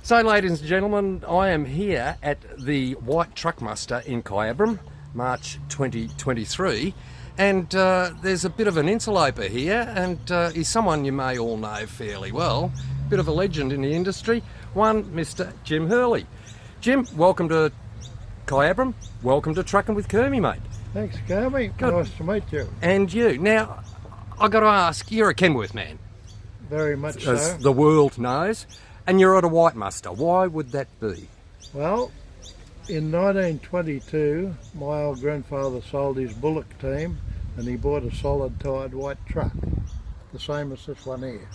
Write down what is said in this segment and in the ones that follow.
So, ladies and gentlemen, I am here at the White Truck Muster in Kyabram, March 2023, and there's a bit of an interloper here, and he's someone you may all know fairly well, bit of a legend in the industry, one Mr. Jim Hurley. Jim, welcome to Kyabram, welcome to Trucking with Kermy, mate. Thanks, Kermy. Good. Nice to meet you. And you. Now, I got to ask, you're a Kenworth man, Very much so. as the world knows, and you're at a White Muster. Why would that be? Well, in 1922, my old grandfather sold his bullock team and he bought a solid tired white truck, the same as this one here.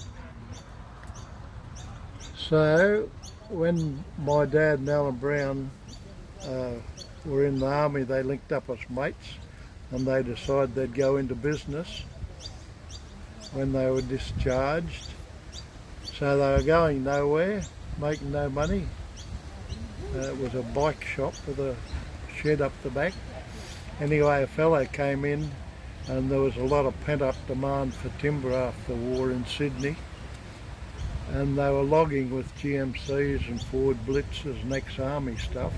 So when my dad and Alan Brown were in the army, they linked up as mates and they decided they'd go into business when they were discharged. So they were going nowhere, making no money. It was a bike shop with a shed up the back. Anyway, a fellow came in and there was a lot of pent-up demand for timber after the war in Sydney. And they were logging with GMCs and Ford Blitzers and ex-army stuff.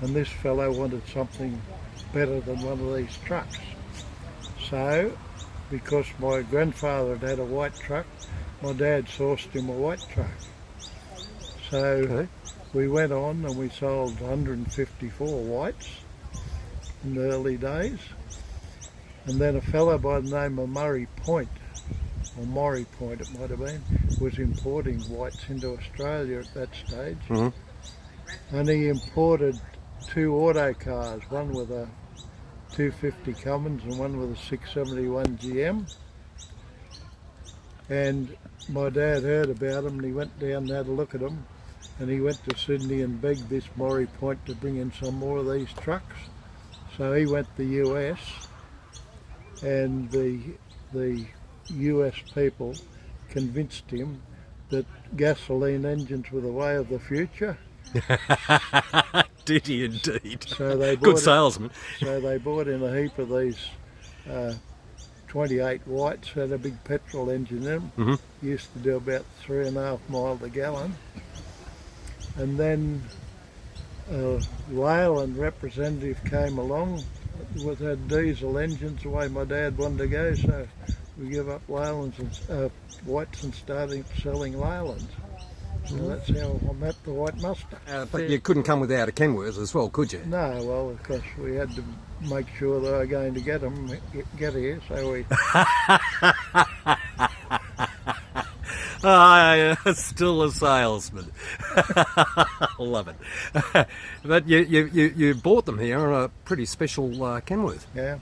And this fellow wanted something better than one of these trucks. So, because my grandfather had a white truck, my dad sourced him a white truck. So we went on and we sold 154 whites in the early days. And then a fellow by the name of Murray Point, or Maury Point it might have been, was importing whites into Australia at that stage. Mm-hmm. And he imported two auto cars, one with a 250 Cummins and one with a 671 GM. And my dad heard about them and he went down and had a look at them, and he went to Sydney and begged this Maury Point to bring in some more of these trucks. So he went to the US, and the US people convinced him that gasoline engines were the way of the future. Did he indeed? So they Good salesman. So they bought in a heap of these 28 whites, had a big petrol engine in them. Mm-hmm. Used to do about 3.5 miles a gallon. And then a Leyland representative came along with had diesel engines the way my dad wanted to go, so we gave up Leylands and whites and started selling Leylands. So that's how I met the White Muster. But you couldn't come without a Kenworth as well, could you? No, well, of course we had to make sure they were going to get here, so we... Still a salesman. Love it. But you bought them here on a pretty special Kenworth. Yeah,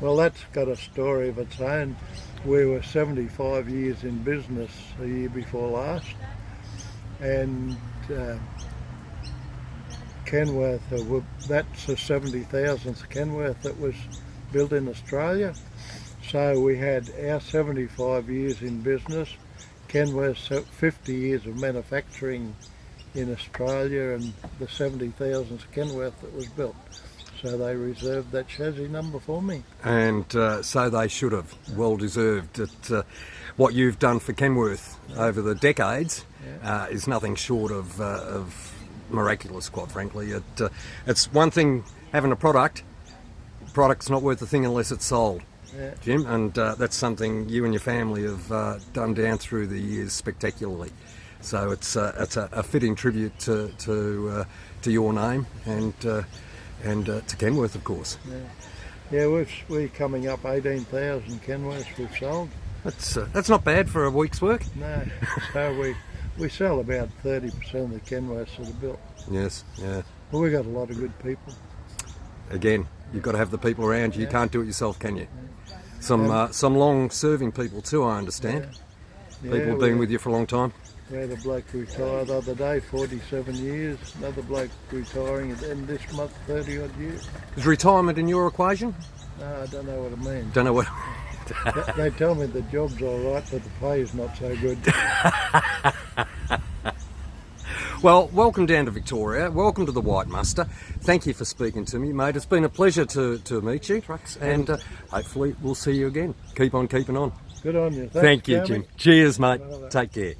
well, that's got a story of its own. We were 75 years in business the year before last, and Kenworth, that's the 70,000th Kenworth that was built in Australia. So we had our 75 years in business, Kenworth's 50 years of manufacturing in Australia, and the 70,000th Kenworth that was built. So they reserved that chassis number for me. And so they should have. Well deserved. What you've done for Kenworth over the decades is nothing short of miraculous, quite frankly. It's one thing having a product. Product's not worth a thing unless it's sold. Yeah. Jim, and that's something you and your family have done down through the years spectacularly. So it's a fitting tribute to your name and to Kenworth, of course. Yeah, we're coming up 18,000 Kenworths we've sold. That's not bad for a week's work. No, so we sell about 30% of the Kenworths that are built. Yes, yeah. Well, we've got a lot of good people. Again, you've got to have the people around you. You can't do it yourself, can you? Some long-serving people too, I understand. People have been with you for a long time. We had a bloke retire the other day, 47 years. Another bloke retiring at the end of this month, 30-odd years. Is retirement in your equation? No, I don't know what it means. Don't know what... They tell me the job's all right, but the pay's not so good. Well, welcome down to Victoria. Welcome to the White Muster. Thank you for speaking to me, mate. It's been a pleasure to meet you. And hopefully we'll see you again. Keep on keeping on. Good on you. Thank you, Jim. Cheers, mate. Take care.